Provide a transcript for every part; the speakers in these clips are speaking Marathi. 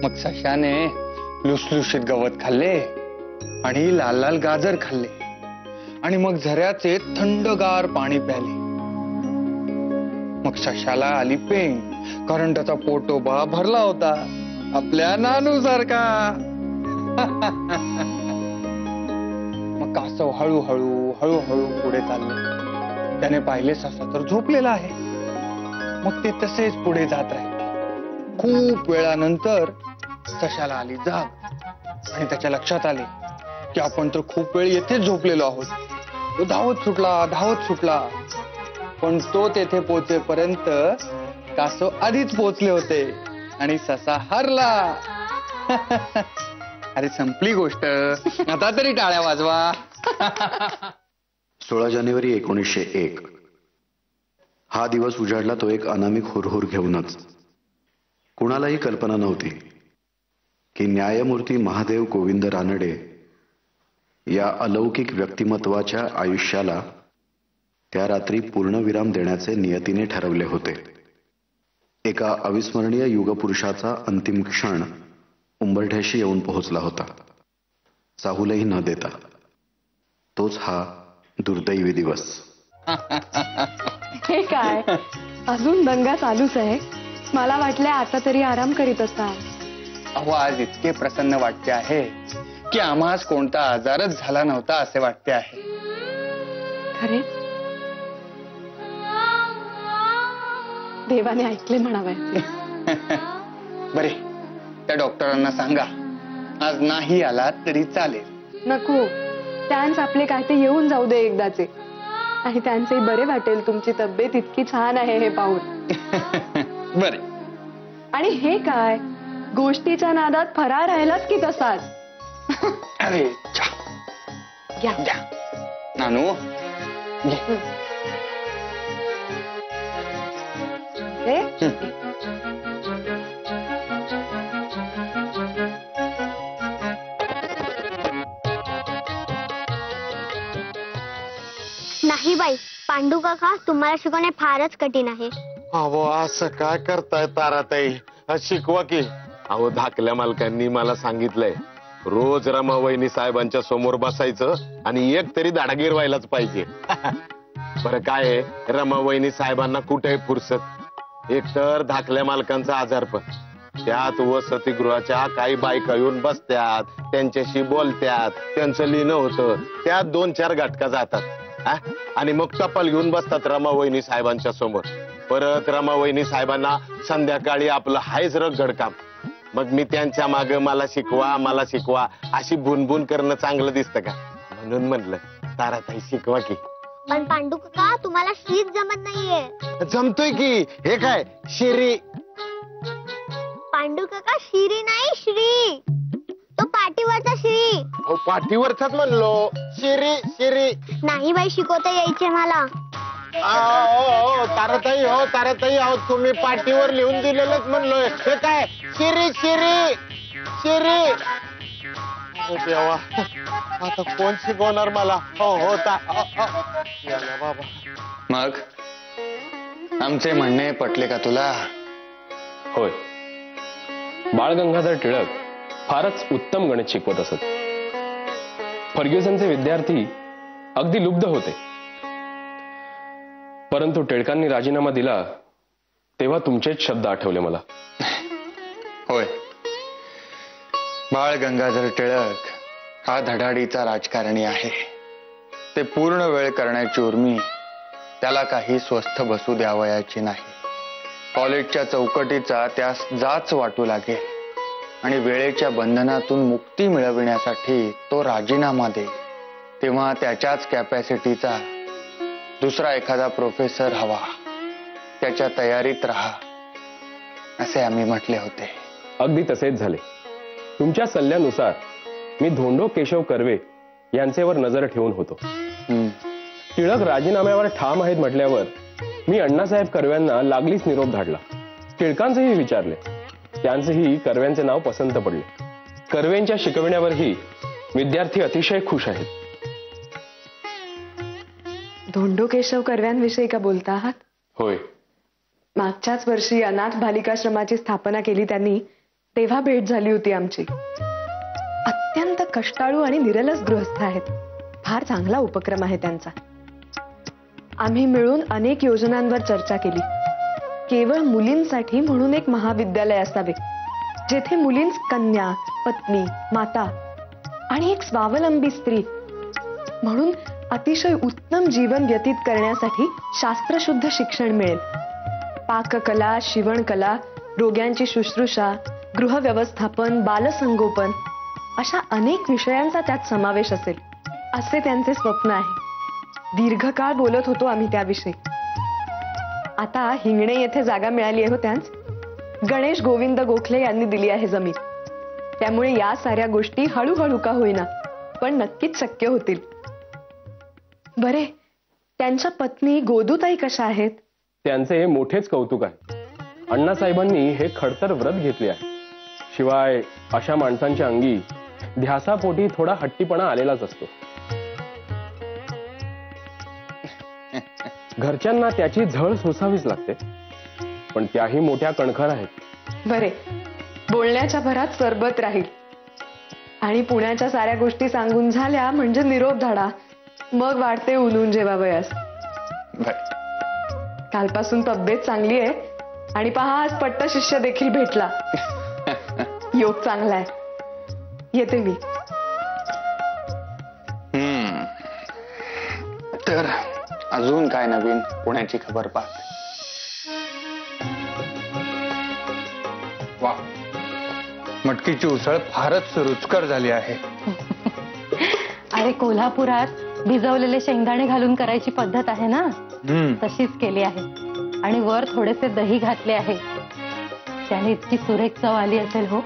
मग सशाने लुसलुशीत गवत खाल्ले आणि लाल लाल गाजर खाल्ले आणि मग झऱ्याचे थंडगार पाणी प्याले. मग सशाला आली पेंग, कारण त्याचा पोटोबा भरला होता आपल्या नानू सारखा. मग कासव हळूहळू हळूहळू पुढे चालले. त्याने पाहिले ससा तर झोपलेला आहे. मग ते तसेच पुढे जात राहिले. खूप वेळानंतर सशाला आली जाग आणि त्याच्या लक्षात आले की आपण तर खूप वेळ येथेच झोपलेलो आहोत. तो धावत सुटला पण तो तेथे पोहोचेपर्यंत कासव आधीच पोहोचले होते आणि ससा हरला. अरे संपली गोष्ट, आता तरी टाळ्या वाजवा. 16 जानेवारी 1901 हा दिवस उजाडला तो एक अनामिक हुरहुर घेऊनच. कुणालाही कल्पना नव्हती की न्यायमूर्ती महादेव गोविंद रानडे या अलौकिक व्यक्तिमत्वाच्या आयुष्याला त्या रात्री पूर्णविराम देण्याचे नियतीने ठरवले होते. एका अविस्मरणीय युगपुरुषाचा अंतिम क्षण उंबरठ्याशी येऊन पोहोचला होता, चाहूलही न देता. तोच हा दुर्दैवी दिवस. हे काय, अजून दंगा चालूच आहे? मला वाटलंय आता तरी आराम करीत असता. अहो, आज इतके प्रसन्न वाटते आहे की आम्हास कोणता आजारच झाला नव्हता असे वाटते आहे. खरे देवाने ऐकले म्हणावे. बरे, त्या डॉक्टरांना सांगा आज नाही आला तरी चालेल. नको, त्यांस आपले काय ते येऊन जाऊ दे एकदाचे, आणि त्यांचे बरे वाटेल. तुमची तब्येत इतकी छान आहे हे पाहून. बरे. आणि हे काय, गोष्टीच्या नादात फरार राहिलाच की तसाच. अरे घ्या घ्या नानू, घे. नाही बाई, पांडू काका तुम्हाला शिकवणे फारच कठीण आहे. अहो, असं काय करताय ताराताई, शिकवा की. अहो, धाकल्या मालकांनी मला सांगितलंय रोज रमावहिनी साहेबांच्या समोर बसायचं आणि एक तरी दाडा गिरवायलाच पाहिजे. बरं काय आहे, रमावहिनी साहेबांना कुठे फुरसत. एकतर धाकल्या मालकांचा आजारपण, त्यात वसतिगृहाच्या काही बायका येऊन बसत्यात, त्यांच्याशी बोलत्यात, त्यांचं लिहिणं होतं, त्यात 2-4 घटका जातात. आणि मग टपाल घेऊन बसतात रमावहिनी साहेबांच्या समोर. परत रमावहिनी साहेबांना संध्याकाळी आपलं हायच रगड काम. मग मी त्यांच्या माग मला शिकवा अशी भुनभुन करणं चांगलं दिसतं का? म्हणून म्हणलं ताराताई शिकवा की. पण पांडू काका तुम्हाला श्रीच जमत नाहीये. जमतोय की. हे काय शिरी? पांडू काका शिरी नाही, श्री. तो पाठीवरचा श्री. पाठीवरचाच म्हणलो. शिरी नाही बाई, शिकवता यायचे मला. ताराताई अहो, तुम्ही पाठीवर लिहून दिलेलंच म्हणलोय. हे काय शिरी. देवा, आता कोण शिकवणार मला? हो बाबा. मग आमचे म्हणणे पटले का तुला? होय, बाळ गंगाधर टिळक फारच उत्तम गणित शिकवत असत. फर्ग्युसनचे विद्यार्थी अगदी लुब्ध होते. परंतु टिळकांनी राजीनामा दिला तेव्हा तुमचेच शब्द आठवले मला. होय, बाळ गंगाधर टिळक हा धडाडीचा राजकारणी आहे. ते पूर्ण वेळ करण्याची उर्मी त्याला काही स्वस्थ बसू द्यावयाची नाही. कॉलेजच्या चौकटीचा त्यास जाच वाटू लागेल आणि वेळेच्या बंधनातून मुक्ती मिळविण्यासाठी तो राजीनामा दे. तेव्हा त्याच्याच कॅपॅसिटीचा दुसरा एखादा प्रोफेसर हवा. त्याच्या तयारीत राहा असे आम्ही म्हटले होते. अगदी तसेच झाले. तुमच्या सल्ल्यानुसार मी धोंडो केशव कर्वे यांचेवर नजर ठेवून होतो. टिळक राजीनाम्यावर ठाम आहेत म्हटल्यावर मी अण्णासाहेब कर्व्यांना लागलीच निरोप धाडला. टिळकांचेही विचारले. त्यांचेही कर्व्यांचे नाव पसंत पडले. कर्व्यांच्या शिकवण्यावरही विद्यार्थी अतिशय खुश आहेत. धोंडो केशव कर्व्यांविषयी का बोलता आहात? होय. मागच्याच वर्षी अनाथ बालिकाश्रमाची स्थापना केली त्यांनी, तेव्हा भेट झाली होती आमची. अत्यंत कष्टाळू आणि निरलस गृहस्थ आहेत. फार चांगला उपक्रम आहे त्यांचा. आम्ही मिळून अनेक योजनांवर चर्चा केली. केवळ मुलींसाठी म्हणून एक महाविद्यालय असावे, जेथे मुलींस कन्या, पत्नी, माता आणि एक स्वावलंबी स्त्री म्हणून अतिशय उत्तम जीवन व्यतीत करण्यासाठी शास्त्रशुद्ध शिक्षण मिळेल. पाककला, शिवणकला, रोग्यांची शुश्रूषा, गृहव्यवस्थापन, बालसंगोपन अशा अनेक विषयांचा त्यात समावेश असेल, असे त्यांचे स्वप्न आहे. दीर्घकाळ बोलत होतो आम्ही त्याविषयी. आता हिंगणे येथे जागा मिळाली आहे हो त्यांस. गणेश गोविंद गोखले यांनी दिली आहे जमीन. त्यामुळे या साऱ्या गोष्टी हळूहळू का होईना पण नक्कीच शक्य होतील. बरे, त्यांच्या पत्नी गोदूताई कशा आहेत? त्यांचे मोठेच कौतुक आहे. अण्णासाहेबांनी हे खडतर व्रत घेतले आहे. शिवाय अशा माणसांच्या अंगी ध्यासापोटी थोडा हट्टीपणा आलेलाच असतो. घरच्यांना त्याची झळ सोसावीच लागते, पण त्याही मोठ्या कणखर आहेत. बरे, बोलण्याच्या भरात सरबत राहील. आणि पुण्याच्या साऱ्या गोष्टी सांगून झाल्या म्हणजे निरोप धाडा. मग वाढते उन्हून जेव्हा वयास. कालपासून तब्येत चांगली आहे आणि पहा आज पट्ट शिष्य देखील भेटला. योग चांगला आहे. येते मी. तर अजून काय नवीन पुण्याची खबर पाहते. वा, मटकीची उसळ फारच रुचकर झाली आहे. अरे कोल्हापुरात भिजवलेले शेंगदाणे घालून करायची पद्धत आहे ना, तशीच केली आहे. आणि वर थोडेसे दही घातले आहे. त्याने इतकी सुरेख चव आली असेल हो.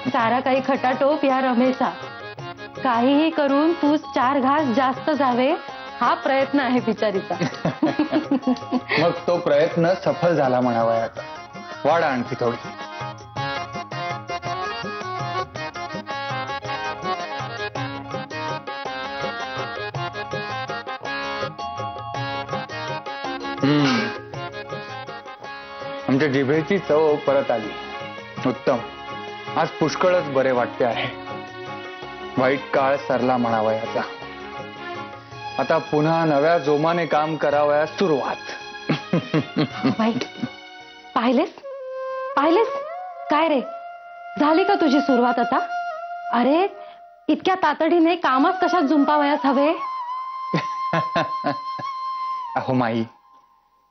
सारा काही खटाटोप या रमेचा. काहीही करून तू 4 घास जास्त जावे हा प्रयत्न आहे बिचारीचा. मग तो प्रयत्न सफल झाला म्हणावा. आता वाढा आणखी थोडी. आमच्या जिभेची चव परत आली. उत्तम. आज पुष्कळच बरे वाटते आहे. वाईट काळ सरला म्हणावा याचा. आता पुन्हा नव्या जोमाने काम करावयास सुरुवात. बाई, पाहिलेस पाहिलेस काय रे, झाली का तुझी सुरुवात आता? अरे इतक्या तातडीने कामच कशात जुंपावयास हवे? अहो माई,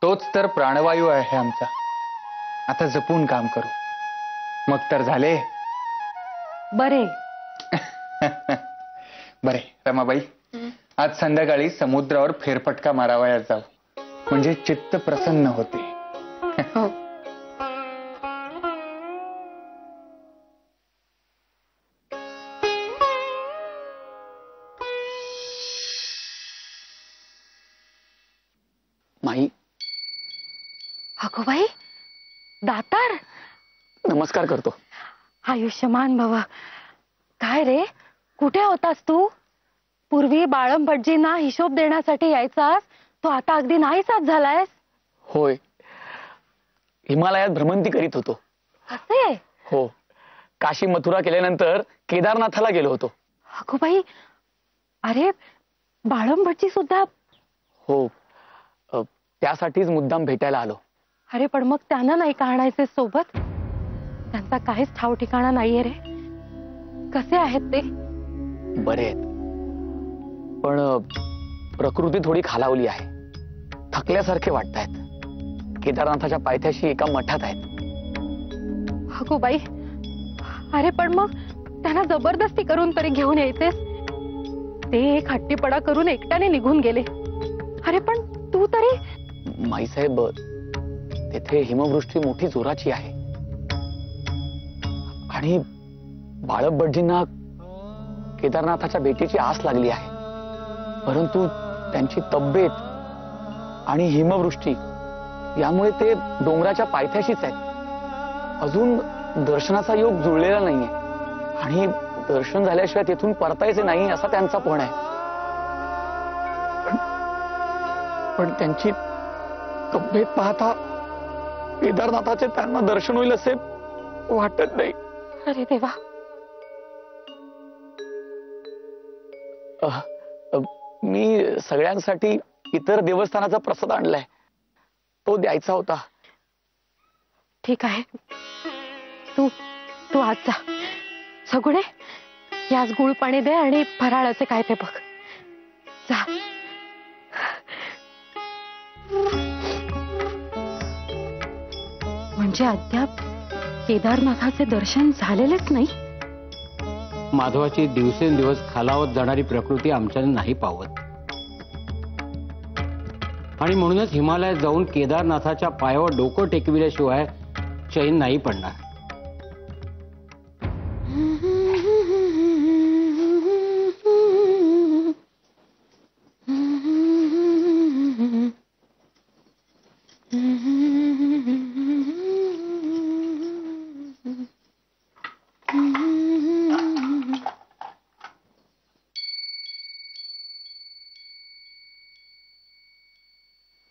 तोच तर प्राणवायू आहे आमचा. आता जपून काम करू, मग तर झाले बरे. बरे. रमाबाई, आज संध्याकाळी समुद्रावर फेरफटका मारावयास जाऊ, म्हणजे चित्त प्रसन्न होते. हो. माई. अगो बाई, दातार, नमस्कार करतो. आयुष्यमान भव. काय रे, कुठे होतास तू? पूर्वी बाळम भटजींना हिशोब देण्यासाठी यायचास, तो आता अगदी नाहीसाच झालायस. होय, हिमालयात भ्रमंती करीत होतो. असे? हो, काशी मथुरा केल्यानंतर केदारनाथाला गेलो होतो. अगो बाई, अरे बाळम भटजी सुद्धा? हो, त्यासाठीच मुद्दाम भेटायला आलो. अरे पण मग त्यांना नाही का आणायचे सोबत? त्यांचा काहीच ठाव ठिकाणा नाहीये रे. कसे आहेत ते? बरे आहेत, पण प्रकृती थोडी खालावली आहे. थकल्यासारखे वाटतायत. केदारनाथाच्या पायथ्याशी एका मठात आहेत. अगो बाई, अरे पण मग त्यांना जबरदस्ती करून तरी घेऊन यायचेस. ते एक हट्टीपणा करून एकट्याने निघून गेले. अरे पण तू तरी? माईसाहेब, तेथे हिमवृष्टी मोठी जोराची आहे आणि बाळप भटजींना केदारनाथाच्या भेटीची आस लागली आहे. परंतु त्यांची तब्येत आणि हिमवृष्टी यामुळे ते डोंगराच्या पायथ्याशीच आहेत. अजून दर्शनाचा योग जुळलेला नाहीये आणि दर्शन झाल्याशिवाय तेथून परतायचे नाही असा त्यांचा पण आहे. पण त्यांची तब्येत पाहता केदारनाथाचे त्यांना दर्शन होईल असे वाटत नाही. अरे देवा. मी सगळ्यांसाठी इतर देवस्थानाचा प्रसाद आणलाय, तो द्यायचा होता. ठीक आहे, तू तू आज जा. सगुणे, याच गुळ पाणी दे आणि फराळाचे काय ते बघ. जा. म्हणजे अद्याप केदारनाथाचे दर्शन झालेलेच नाही. माधवाची दिवसेंदिवस खालावत जाणारी प्रकृती आमच्याने नाही पावत आणि म्हणूनच हिमालयात जाऊन केदारनाथाच्या पायावर डोकं टेकविल्याशिवाय चैन नाही पडणार.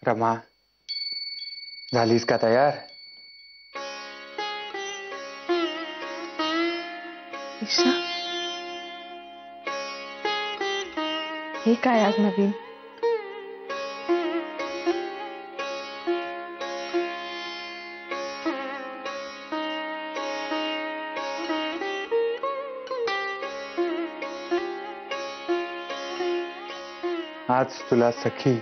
रमा, झालीस का तयार? ईशा, हे काय आज नवीन? आज तुला सखी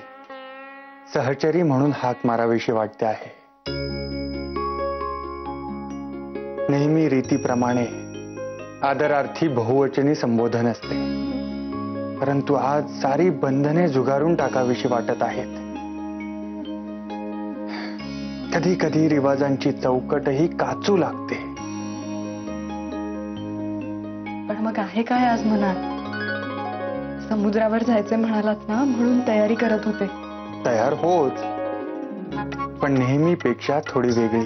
सहचरी म्हणून हाक मारावीशी वाटते आहे. नेहमी रीतीप्रमाणे आदरार्थी बहुवचनी संबोधन असते, परंतु आज सारी बंधने झुगारून टाकावीशी वाटत आहेत. कधी कधी रिवाजांची चौकटही काचू लागते. पण मग आहे काय आज मनात? समुद्रावर जायचे म्हणालात ना, म्हणून तयारी करत होते. तयार होच, पण नेहमीपेक्षा थोडी वेगळी,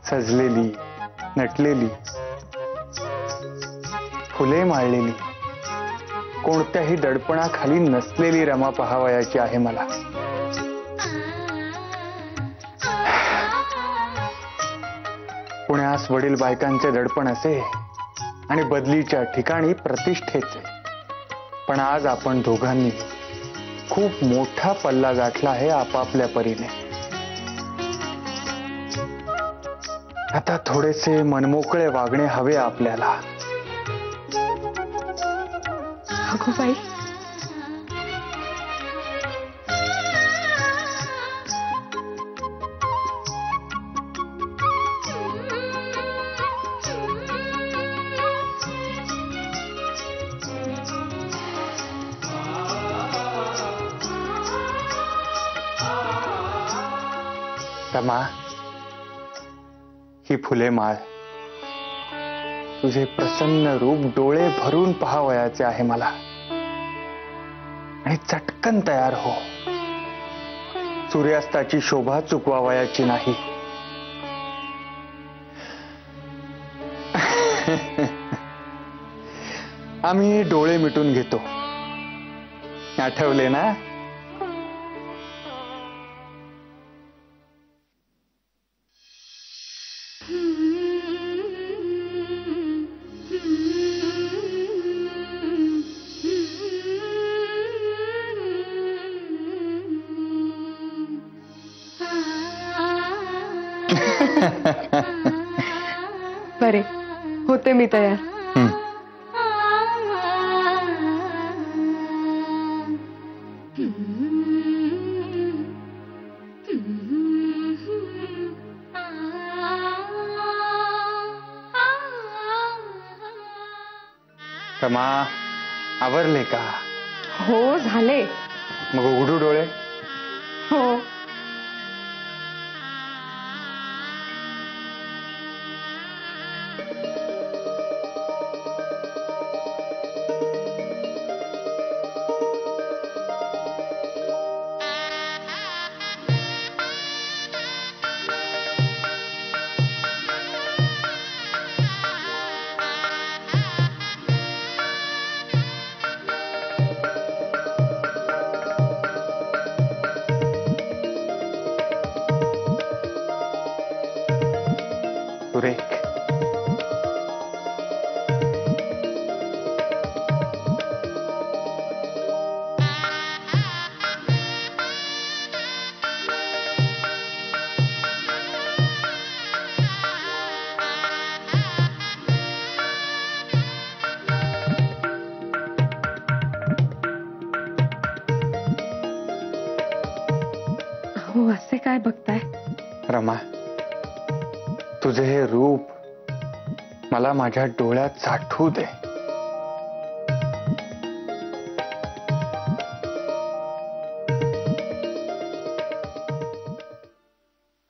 सजलेली, नटलेली, फुले माळलेली, कोणत्याही दडपणाखाली नसलेली रमा पहावयाची आहे मला. पुण्यास वडील बायकांचे दडपण असे आणि बदलीच्या ठिकाणी प्रतिष्ठेचे, पण आज आपण दोघांनी खूप मोठा पल्ला गाठला आहे आपापल्या परीने. आता थोडेसे मनमोकळे वागणे हवे आपल्याला. अगो बाई, रमा, ही फुले माळ, तुझे प्रसन्न रूप डोळे भरून पहावयाचे आहे मला. आणि चटकन तयार हो, सूर्यास्ताची शोभा चुकवावयाची नाही. आम्ही डोळे मिटून घेतो, आठवले ना? बरे, होते मी तयार. रमा, आवरले का? हो, झाले. मग उघडू डोळे. हो. सुरेख. अहो असे काय बघताय? रमा, तुझे हे रूप मला माझ्या डोळ्यात साठवू दे.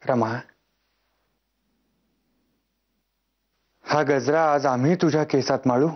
रमा, हा गजरा आज आम्ही तुझ्या केसात माळू.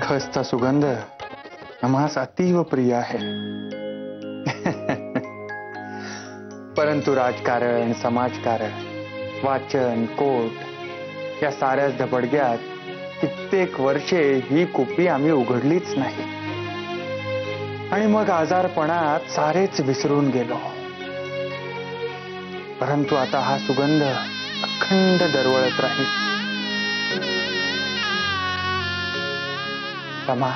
खसचा सुगंध आम्हास अतीव प्रिय आहे. परंतु राजकारण, समाजकारण, वाचन, कोट या साऱ्याच धबडग्यात कित्येक वर्षे ही कुपी आम्ही उघडलीच नाही. आणि मग आजारपणात सारेच विसरून गेलो. परंतु आता हा सुगंध अखंड दरवळत राहील. रमा,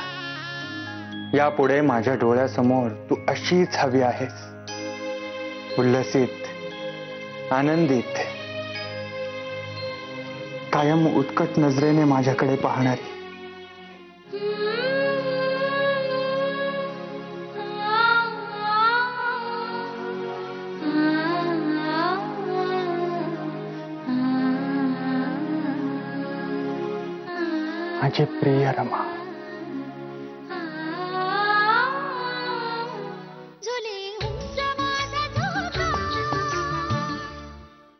यापुढे माझ्या डोळ्यासमोर तू अशीच हवी आहेस. उल्लसित, आनंदित, कायम उत्कट नजरेने माझ्याकडे पाहणारी. माझी प्रिय रमा.